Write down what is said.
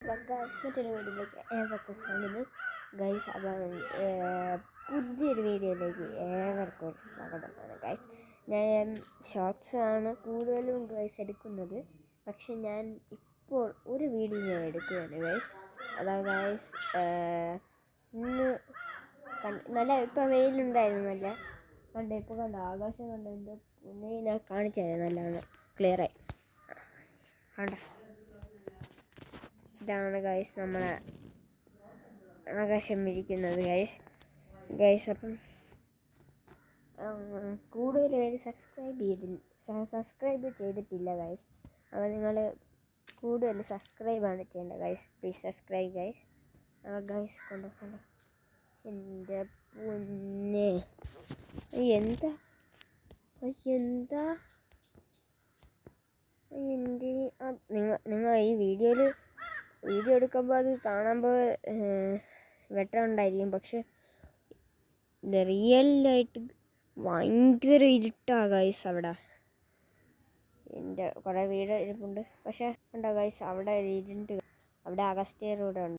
മറ്റൊരു വീഡിയോയിലേക്ക് ഏവർക്കും സ്വാഗതം ഗൈസ്. അപ്പം പുതിയൊരു വീഡിയോയിലേക്ക് ഏവർക്കും സ്വാഗതമാണ് ഗൈസ്. ഞാൻ ഷോർട്സ് ആണ് കൂടുതലും ഗൈസ് എടുക്കുന്നത്, പക്ഷെ ഞാൻ ഇപ്പോൾ ഒരു വീഡിയോ ഞാൻ എടുക്കുകയാണ് ഗൈസ്. അതാ ഗൈസ്, ഇന്ന് നല്ല ഇപ്പോൾ വെയിലുണ്ടായിരുന്നു, നല്ല കണ്ട ഇപ്പോൾ കണ്ട ആകാശം കണ്ടതിൻ്റെ പിന്നെ ഞാൻ കാണിച്ചു തരാം, നല്ലതാണ് ക്ലിയറായി കണ്ട. ഇതാണ് ഗൈസ് നമ്മളെ ആകാശം ഇരിക്കുന്നത് ഗൈസ്. അപ്പം കൂടുതൽ പേര് സബ്സ്ക്രൈബ് ചെയ്തിട്ടില്ല ഗൈസ്. അപ്പോൾ നിങ്ങൾ കൂടുതൽ സബ്സ്ക്രൈബാണ് ചെയ്യേണ്ടത് ഗൈസ്. Please subscribe guys. അപ്പോൾ ഗൈസ് കൊണ്ടു എൻ്റെ പൊന്നെ എന്താ എൻ്റെ നിങ്ങൾ ഈ വീഡിയോ എടുക്കുമ്പോൾ അത് കാണുമ്പോൾ വെട്ടം ഉണ്ടായിരിക്കും, പക്ഷെ റിയലായിട്ട് ഭയങ്കര ഇരുട്ടാണ് ഗൈസ്. അവിടെ എൻ്റെ കുറേ വീഡിയോ ഇരിപ്പുണ്ട്, പക്ഷെ ഉണ്ടോ ഗൈസ് അവിടെ ഇരുണ്ട്, അവിടെ അഗസ്ത്യ റോഡ് ഉണ്ട്.